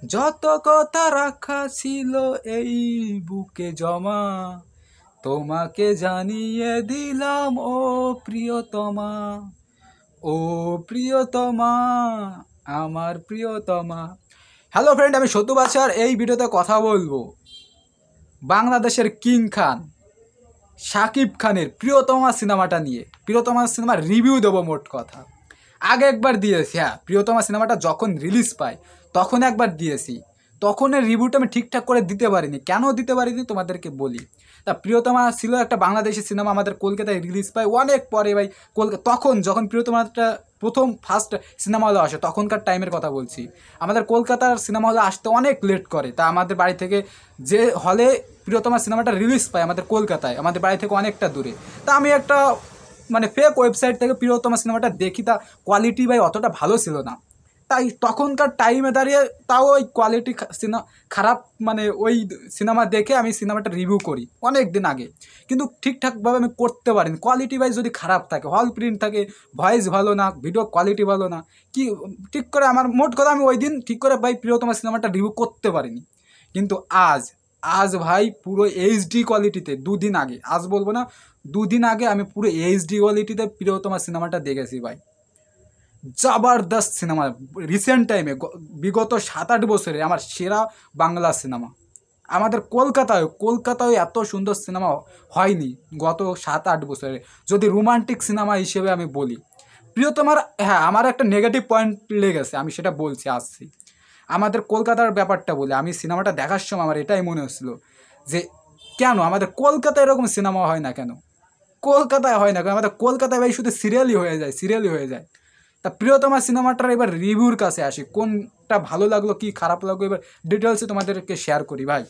যত কথা রাখা ছিল এই বুকে জমা, তোমাকে জানিয়ে দিলাম ও প্রিয়তমা, ও প্রিয়তমা, আমার প্রিয়তমা। হ্যালো ফ্রেন্ড, আমি সতু বাছার এই ভিডিওতে কথা বলবো বাংলাদেশের কিং খান শাকিব খানের প্রিয়তমা সিনেমাটা নিয়ে। প্রিয়তমা সিনেমার রিভিউ দেবো মোট কথা। আগে একবার দিয়েছি, হ্যাঁ, প্রিয়তমা সিনেমাটা যখন রিলিজ পায় তখন একবার দিয়েছি। তখনের রিভিউটা আমি ঠিকঠাক করে দিতে পারিনি। কেন দিতে পারিনি তোমাদেরকে বলি। তা প্রিয়তমা ছিল একটা বাংলাদেশি সিনেমা, আমাদের কলকাতায় রিলিজ পায় অনেক পরে ভাই। তখন যখন প্রিয়তমাটা প্রথম ফার্স্ট সিনেমা হলে আসে তখনকার টাইমের কথা বলছি। আমাদের কলকাতার সিনেমা হলে আসতে অনেক লেট করে। তা আমাদের বাড়ি থেকে যে হলে প্রিয়তমা সিনেমাটা রিলিজ পায় আমাদের কলকাতায়, আমাদের বাড়ি থেকে অনেকটা দূরে। তা আমি একটা মানে ফেক ওয়েবসাইট থেকে প্রিয়তমা সিনেমাটা দেখি, তা কোয়ালিটি ভাই অতটা ভালো ছিল না। তাই তখনকার টাইমে দাঁড়িয়ে তাও ওই কোয়ালিটি খারাপ, মানে ওই সিনেমা দেখে আমি সিনেমাটা রিভিউ করি অনেক দিন আগে। কিন্তু ঠিকঠাকভাবে আমি করতে পারিনি। কোয়ালিটি ভাই যদি খারাপ থাকে, হল প্রিন্ট থাকে, ভয়েস ভালো না, ভিডিও কোয়ালিটি ভালো না, কি ঠিক করে আমার মোট কথা আমি ওই দিন ঠিক করে ভাই প্রিয়তমা সিনেমাটা রিভিউ করতে পারিনি। কিন্তু আজ আজ ভাই পুরো এইচডি কোয়ালিটিতে, দুদিন আগে, আজ বলবো না, দুদিন আগে আমি পুরো এইচডি কোয়ালিটিতে প্রিয়তমা সিনেমাটা দেখেছি ভাই। জবরদস্ত সিনেমা। রিসেন্ট টাইমে বিগত 7-8 বছরে আমার সেরা বাংলা সিনেমা। আমাদের কলকাতায় এত সুন্দর সিনেমা হয়নি গত 7-8 বছরে, যদি রোমান্টিক সিনেমা হিসেবে আমি বলি। প্রিয়তমার, হ্যাঁ, আমার একটা নেগেটিভ পয়েন্ট লেগেছে, আমি সেটা বলছি, আসছি। আমাদের কলকাতার ব্যাপারটা বলে, আমি সিনেমাটা দেখার সময় আমার এটাই মনে হচ্ছিল যে কেন আমাদের কলকাতায় এরকম সিনেমা হয় না, কেন কলকাতায় হয় না কেন? আমাদের কলকাতায় ভাই শুধু সিরিয়ালই হয়ে যায়। তা প্রিয়তমা সিনেমাটার এবার রিভিউর কাছে আসি, কোনটা ভালো লাগলো কি খারাপ লাগলো এবার ডিটেলসে তোমাদেরকে শেয়ার করি ভাই।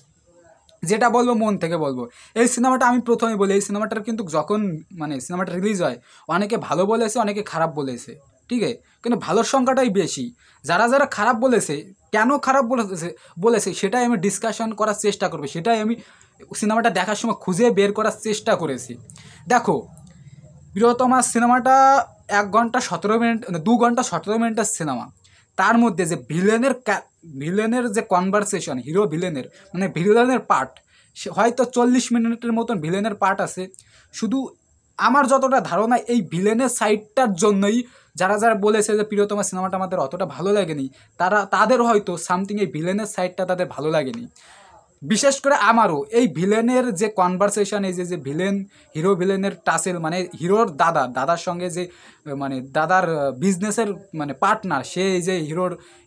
যেটা বলবো মন থেকে বলবো। এই সিনেমাটা আমি প্রথমে বলি, এই সিনেমাটার কিন্তু যখন মানে সিনেমাটা রিলিজ হয় অনেকে ভালো বলেছে, অনেকে খারাপ বলেছে, ঠিক আছে, কিন্তু ভালোর সংখ্যাটাই বেশি। যারা যারা খারাপ বলেছে, কেন খারাপ বলেছে সেটাই আমি ডিসকাশন করার চেষ্টা করবো, সেটাই আমি সিনেমাটা দেখার সময় খুঁজে বের করার চেষ্টা করেছি। দেখো, প্রিয়তমা সিনেমাটা 1 ঘন্টা 17 মিনিট, 2 ঘন্টা 17 মিনিটের সিনেমা। তার মধ্যে যে ভিলেনের যে কনভারসেশন, হিরো ভিলেনের মানে ভিলেনের পার্ট, সে হয়তো 40 মিনিটের মতন ভিলেনের পার্ট আছে। শুধু আমার যতটা ধারণা এই ভিলেনের সাইডটার জন্যই যারা যারা বলেছে যে প্রিয়তমা সিনেমাটা আমাদের অতটা ভালো লাগেনি, তাদের হয়তো সামথিং এই ভিলেনের সাইডটা তাদের ভালো লাগেনি। বিশেষ করে আমারও এই ভিলেনের যে কনভারসেশন, এই যে ভিলেন হিরো ভিলেনের টাসেল, মানে হিরোর দাদার সঙ্গে যে মানে দাদার বিজনেসের মানে পার্টনার, সে এই যে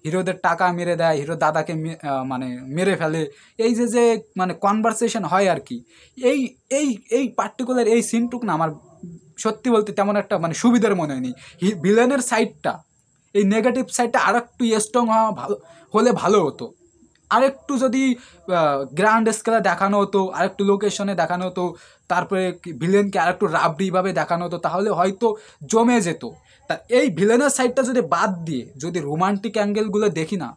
হিরোদের টাকা মেরে দেয়, হিরো দাদাকে মানে মেরে ফেলে, এই যে মানে কনভারসেশন হয় আর কি। এই এই এই পার্টিকুলার এই সিনটুক না আমার সত্যি বলতে তেমন একটা মানে সুবিধার মনে হয়নি। ভিলেনের সাইডটা, এই নেগেটিভ সাইডটা আর একটু স্ট্রং হলে ভালো হতো। আরেকটু যদি গ্র্যান্ড স্কেলে দেখানো হতো, আরেকটু লোকেশনে দেখানো হতো, তারপরে ভিলেনকে আরেকটু রাবড়িভাবে দেখানো হতো, তাহলে হয়তো জমে যেত। তা এই ভিলেনের সাইডটা যদি বাদ দিয়ে যদি রোমান্টিক অ্যাঙ্গেলগুলো দেখি না,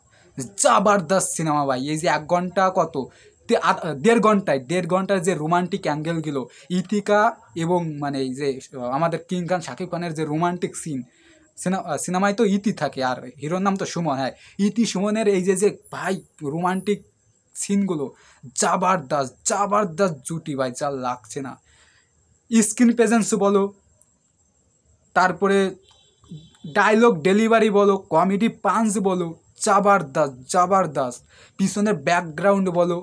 জবরদস্ত সিনেমা ভাই। এই যে 1 ঘন্টা কত 1.5 ঘন্টার যে রোমান্টিক অ্যাঙ্গেলগুলো, ইতিকা এবং মানে এই যে আমাদের কিং খান শাকিব খানের যে রোমান্টিক সিন, সিনেমায় তো ইতি থাকে আর হিরোর নাম তো সুমন, হ্যাঁ, ইতি সুমনের এই যে ভাই রোমান্টিক সিনগুলো, জাবারদাস্ত জুটি ভাই, যা লাগছে না। স্ক্রিন প্রেজেন্স বলো, তারপরে ডায়লগ ডেলিভারি বলো, কমেডি পাঞ্চ বলো, জাবারদাস্ত। পিছনের ব্যাকগ্রাউন্ড বলো,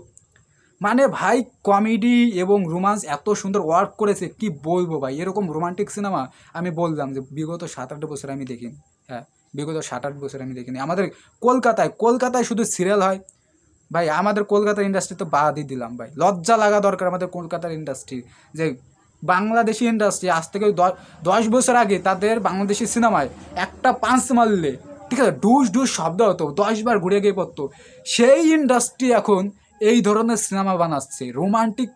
মানে ভাই কমেডি এবং রোমান্স এত সুন্দর ওয়ার্ক করেছে, কি বলবো ভাই। এরকম রোমান্টিক সিনেমা আমি বললাম যে বিগত 7-8 বছর আমি দেখিনি। হ্যাঁ, বিগত 7-8 বছর আমি দেখিনি। আমাদের কলকাতায় শুধু সিরিয়াল হয় ভাই। আমাদের কলকাতার ইন্ডাস্ট্রি তো বাদই দিলাম ভাই, লজ্জা লাগা দরকার আমাদের কলকাতার ইন্ডাস্ট্রি। যে বাংলাদেশি ইন্ডাস্ট্রি আজ থেকে 10 বছর আগে তাদের বাংলাদেশি সিনেমায় একটা পাঁচ মারলে, ঠিক আছে, ডুস ডুস শব্দ হতো, 10 বার ঘুরে গিয়ে পড়তো। সেই ইন্ডাস্ট্রি এখন এই ধরনের সিনেমা বানাচ্ছে রোমান্টিক।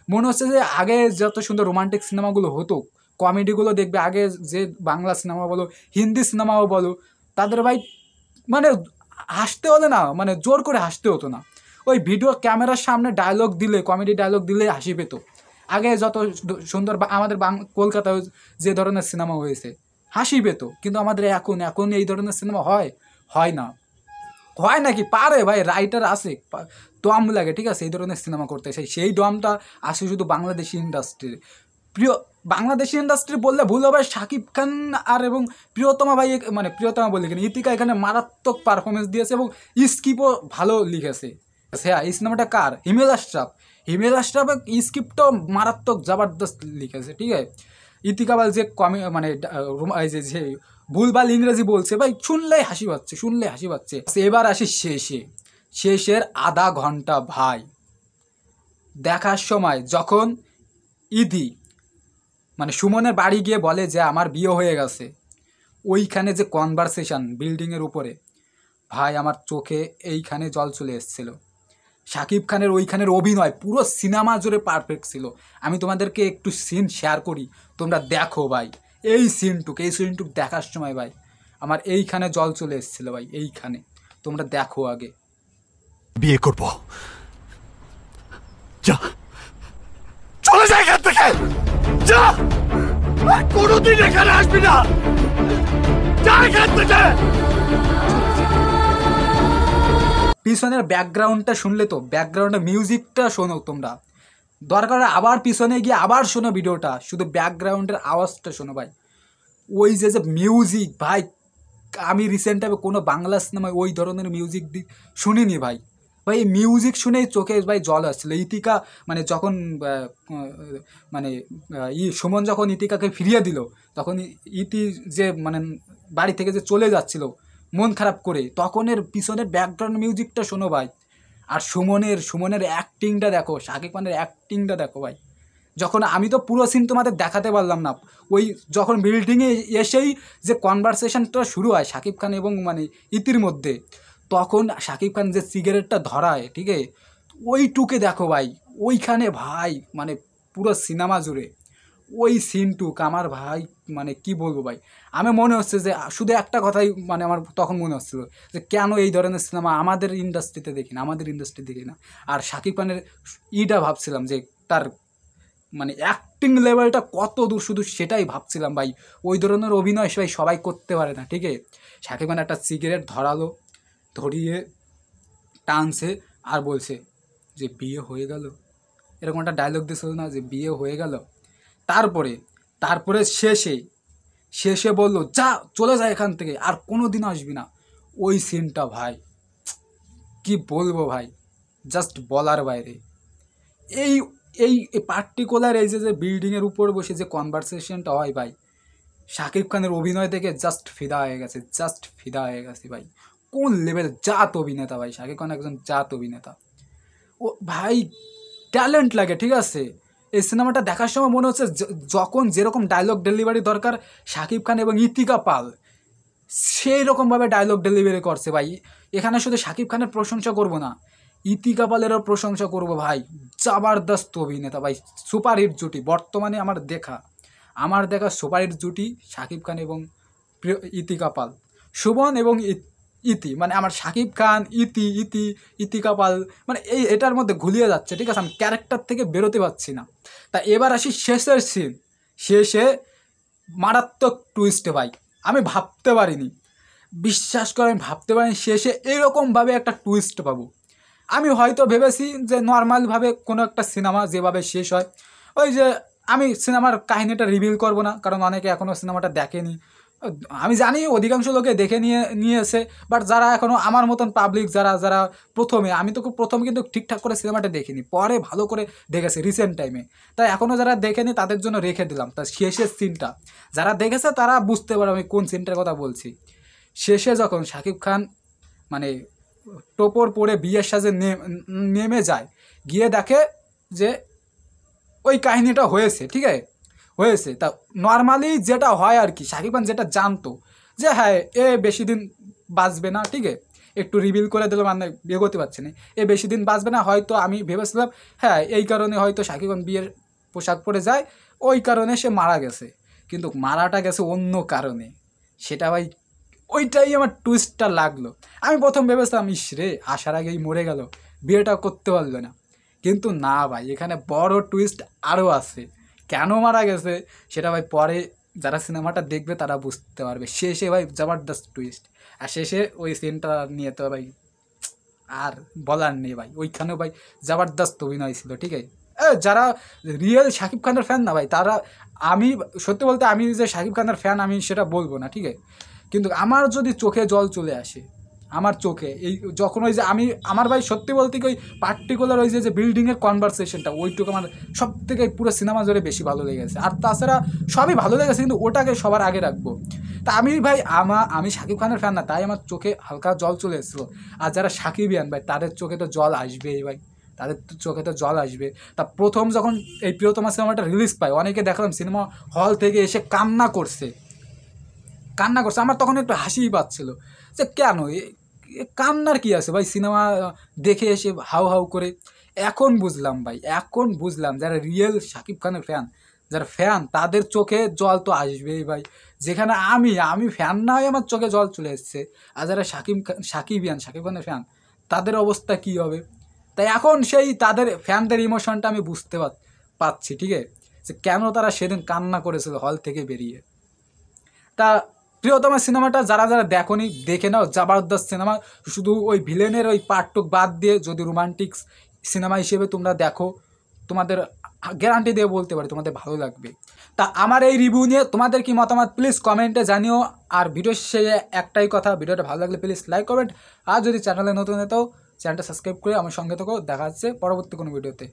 মনে হচ্ছে যে আগে যত সুন্দর রোমান্টিক সিনেমাগুলো হতো, কমেডিগুলো দেখবে আগে, যে বাংলা সিনেমা বলো হিন্দি সিনেমাও বলো, তাদের ভাই মানে হাসতে হলে না, মানে জোর করে হাসতে হতো না। ওই ভিডিও ক্যামেরার সামনে ডায়লগ দিলে, কমেডি ডায়লগ দিলে হাসি পেত। আগে যত সুন্দর আমাদের কলকাতায় যে ধরনের সিনেমা হয়েছে হাসি পেত, কিন্তু আমাদের এখন এই ধরনের সিনেমা হয় না। হয় নাকি, পারে ভাই, রাইটার আছে, দম লাগে, ঠিক আছে, এই ধরনের সিনেমা করতে। সেই দমটা আসে শুধু বাংলাদেশি ইন্ডাস্ট্রির। প্রিয় বাংলাদেশি ইন্ডাস্ট্রি বললে ভুল হবে, শাকিব খান আর এবং প্রিয়তমা ভাই, মানে প্রিয়তমা বলি কেন, ইতিকা এখানে মারাত্মক পারফরমেন্স দিয়েছে এবং স্ক্রিপ্টও ভালো লিখেছে। হ্যাঁ, এই সিনেমাটা কার? হিমেল আশরাফ। হিমেল আশরাফের স্ক্রিপ্টও মারাত্মক জবরদস্ত লিখেছে, ঠিক আছে। ইতিকা বাল যে মানে যে ভুলভাল ইংরেজি বলছে ভাই, শুনলেই হাসি পাচ্ছে, শুনলেই হাসি পাচ্ছে। এবার আসি শেষের আধা ঘন্টা ভাই দেখার সময়, যখন ইদি মানে সুমনের বাড়ি গিয়ে বলে যে আমার বিয়ে হয়ে গেছে, ওইখানে যে কনভারসেশন বিল্ডিংয়ের উপরে, ভাই আমার চোখে এইখানে জল চলে এসেছিলো। শাকিব খানের ওইখানের অভিনয় পুরো সিনেমা জুড়ে পারফেক্ট ছিল। আমি তোমাদেরকে একটু সিন শেয়ার করি, তোমরা দেখো ভাই। এই সিনটুক দেখার সময় ভাই আমার এইখানে জল চলে এসেছিলো ভাই, এইখানে তোমরা দেখো আগে। বিয়ে করব, যা চলে যায় এখান থেকে, যা, কোনোদিন এখানে আসবি না, যা এখান থেকে। পিছনের ব্যাকগ্রাউন্ডটা শুনলে তো, ব্যাকগ্রাউন্ডের মিউজিকটা শোনো তোমরা, দরকার আবার পিছনে গিয়ে আবার শোনো ভিডিওটা, শুধু ব্যাকগ্রাউন্ডের আওয়াজটা শোনো ভাই। ওই যে মিউজিক ভাই, আমি রিসেন্ট টাইমে কোনো বাংলা সিনেমায় ওই ধরনের মিউজিক শুনিনি ভাই। ভাই এই মিউজিক শুনেই চোখে ভাই জল আসছিলো। ইতিকা মানে যখন মানে সুমন যখন ইতিকাকে ফিরিয়ে দিল, তখন ইতি যে মানে বাড়ি থেকে যে চলে যাচ্ছিল মন খারাপ করে, তখনের পিছনের ব্যাকগ্রাউন্ড মিউজিকটা শোনো ভাই। আর সুমনের অ্যাক্টিংটা দেখো, শাকিব খানের অ্যাক্টিংটা দেখো ভাই। যখন আমি তো পুরো সিন তোমাদের দেখাতে পারলাম না, ওই যখন বিল্ডিংয়ে এসেই যে কনভারসেশনটা শুরু হয় শাকিব খান এবং মানে ইতির মধ্যে, তখন শাকিব খান যে সিগারেটটা ধরায়, ঠিক আছে, ওইটুকে দেখো ভাই। ওইখানে ভাই মানে পুরো সিনেমা জুড়ে ওই সিনটুক আমার ভাই মানে কি বলবো ভাই, আমি মনে হচ্ছে যে শুধু একটা কথাই মানে আমার তখন মনে হচ্ছিল যে কেন এই ধরনের সিনেমা আমাদের ইন্ডাস্ট্রিতে দেখি না। আর শাকিব খানের ভাবছিলাম যে তার মানে অ্যাক্টিং লেভেলটা কত দূর, শুধু সেটাই ভাবছিলাম ভাই। ওই ধরনের অভিনয় ভাই সবাই করতে পারে না, ঠিক আছে। শাকিব খান একটা সিগারেট ধরিয়ে টানছে আর বলছে যে বিয়ে হয়ে গেল, এরকম একটা ডায়লগ দিয়েছিল না যে বিয়ে হয়ে গেল। তারপরে শেষে বললো যা চলে যায় এখান থেকে, আর কোনো দিন আসবি না। ওই সিনটা ভাই কি বলবো ভাই, জাস্ট বলার বাইরে। এই এই পার্টিকুলার এই যে বিল্ডিংয়ের উপর বসে যে কনভারসেশনটা হয় ভাই, শাকিব খানের অভিনয় দেখে জাস্ট ফিদা হয়ে গেছে ভাই। কোন লেভেল জাত অভিনেতা ভাই, শাকিব খান একজন জাত অভিনেতা। ও ভাই ট্যালেন্ট লাগে, ঠিক আছে। এই সিনেমাটা দেখার সময় মনে হচ্ছে যখন যেরকম ডায়লগ ডেলিভারি দরকার শাকিব খান এবং ইতিকা পাল সেই রকমভাবে ডায়লগ ডেলিভারি করছে ভাই। এখানে শুধু শাকিব খানের প্রশংসা করব না, ইতিকা পালেরও প্রশংসা করব ভাই। জবরদস্ত অভিনেতা ভাই, সুপারহিট জুটি বর্তমানে আমার দেখা সুপারহিট জুটি শাকিব খান এবং ইতিকা পাল। সুমন এবং ইতি মানে আমার শাকিব খান ইতিকা পাল মানে এটার মধ্যে ঘুলিয়ে যাচ্ছে, ঠিক আছে। আমি ক্যারেক্টার থেকে বেরোতে পারছি না। তা এবার আসি শেষের সিন, শেষে মারাত্মক টুইস্টে ভাই। আমি ভাবতে পারিনি, বিশ্বাস করেন ভাবতে পারিনি শেষে এরকমভাবে একটা টুইস্ট পাবো। আমি হয়তো ভেবেছি যে নর্মালভাবে কোনো একটা সিনেমা যেভাবে শেষ হয়, ওই যে আমি সিনেমার কাহিনিটা রিভিল করব না, কারণ অনেকে এখনও সিনেমাটা দেখেনি। আমি জানি অধিকাংশ লোকে দেখে নিয়েছে, বাট যারা এখনও আমার মতন পাবলিক যারা আমি তো প্রথমে কিন্তু ঠিকঠাক করে সিনেমাটা দেখিনি, পরে ভালো করে দেখেছি রিসেন্ট টাইমে। তাই এখনও যারা দেখেনি তাদের জন্য রেখে দিলাম। তা শেষের সিনটা যারা দেখেছে তারা বুঝতে পারে আমি কোন সিনটার কথা বলছি। শেষে যখন শাকিব খান মানে টোপর পরে বিয়ের সাজে নেমে যায়, গিয়ে দেখে যে ওই কাহিনিটা হয়েছে, ঠিক আছে, হয়েছে। তা নর্মালি যেটা হয় আর কি, শাকিব খান যেটা জানতো যে হ্যাঁ এ বেশি দিন বাঁচবে না, ঠিক আছে, একটু রিভিল করে দিল মানে এগোতে পারছে না, এ বেশি দিন বাঁচবে না। হয়তো আমি ভেবেছিলাম হ্যাঁ এই কারণে হয়তো শাকিব খান বিয়ের পোশাক পরে যায়, ওই কারণে সে মারা গেছে। কিন্তু মারাটা গেছে অন্য কারণে, সেটা ভাই ওইটাই আমার টুইস্টটা লাগলো। আমি প্রথম ভেবেছিলাম ইস রে আসার আগেই মরে গেল, বিয়েটা করতে পারলো না। কিন্তু না ভাই, এখানে বড় টুইস্ট আরও আছে। কেন মারা গেছে সেটা ভাই পরে যারা সিনেমাটা দেখবে তারা বুঝতে পারবে। শেষে ভাই জবরদস্ত টুইস্ট, আর শেষে ওই সিনটা নিয়ে তো ভাই আর বলার নেই ভাই, ওইখানেও ভাই জবরদস্ত অভিনয় ছিল, ঠিক আছে। যারা রিয়েল শাকিব খানের ফ্যান না ভাই, তারা, আমি সত্যি বলতে আমি যে শাকিব খানের ফ্যান আমি সেটা বলবো না, ঠিক আছে, কিন্তু আমার যদি চোখে জল চলে আসে, আমার চোখে এই যখন ওই যে আমি আমার ভাই সত্যি বলতে কি ওই পার্টিকুলার ওই যে বিল্ডিংয়ের কনভারসেশনটা ওইটুকু আমার সব থেকে পুরো সিনেমা জুড়ে বেশি ভালো লেগেছে। আর তাছাড়া সবই ভালো লেগেছে, কিন্তু ওটাকে সবার আগে রাখবো। তা আমি ভাই আমি শাকিব খানের ফ্যান না, তাই আমার চোখে হালকা জল চলে এসেছিলো। আর যারা শাকিবিয়ান ভাই, তাদের চোখে তো জল আসবেই ভাই, তাদের চোখে তো জল আসবে। তা প্রথম যখন এই প্রিয়তমা সিনেমাটা রিলিজ পায়, অনেকে দেখলাম সিনেমা হল থেকে এসে কান্না করছে। আমার তখন একটু হাসিই পাচ্ছিল যে কেন কান্নার কি আছে ভাই, সিনেমা দেখে এসে হাউ হাউ করে। এখন বুঝলাম ভাই, এখন বুঝলাম যারা রিয়েল শাকিব খানের ফ্যান, যারা ফ্যান, তাদের চোখে জল তো আসবেই ভাই। যেখানে আমি ফ্যান না হয়ে আমার চোখে জল চলে এসছে, আর যারা শাকিব খানের ফ্যান, তাদের অবস্থা কি হবে। তাই এখন সেই তাদের ফ্যানদের ইমোশনটা আমি বুঝতে পারছি, ঠিক আছে, যে কেন তারা সেদিন কান্না করেছিল হল থেকে বেরিয়ে। তা প্রিয়তমা সিনেমাটা যারা যারা দেখোনি দেখে নাও, জবরদস্ত সিনেমা। শুধু ওই ভিলেনের ওই পার্টটুক বাদ দিয়ে যদি রোমান্টিক সিনেমা হিসেবে তোমরা দেখো, তোমাদের গ্যারান্টি দিয়ে বলতে পারি তোমাদের ভালো লাগবে। তা আমার এই রিভিউ নিয়ে তোমাদের কি মতামত প্লিজ কমেন্টে জানিও। আর ভিডিও শেষে একটাই কথা, ভিডিওটা ভালো লাগলে প্লিজ লাইক কমেন্ট, আর যদি চ্যানেলে নতুন হতো চ্যানেলটা সাবস্ক্রাইব করে আমার সঙ্গে থেকেও। দেখা যাচ্ছে পরবর্তী কোনো ভিডিওতে।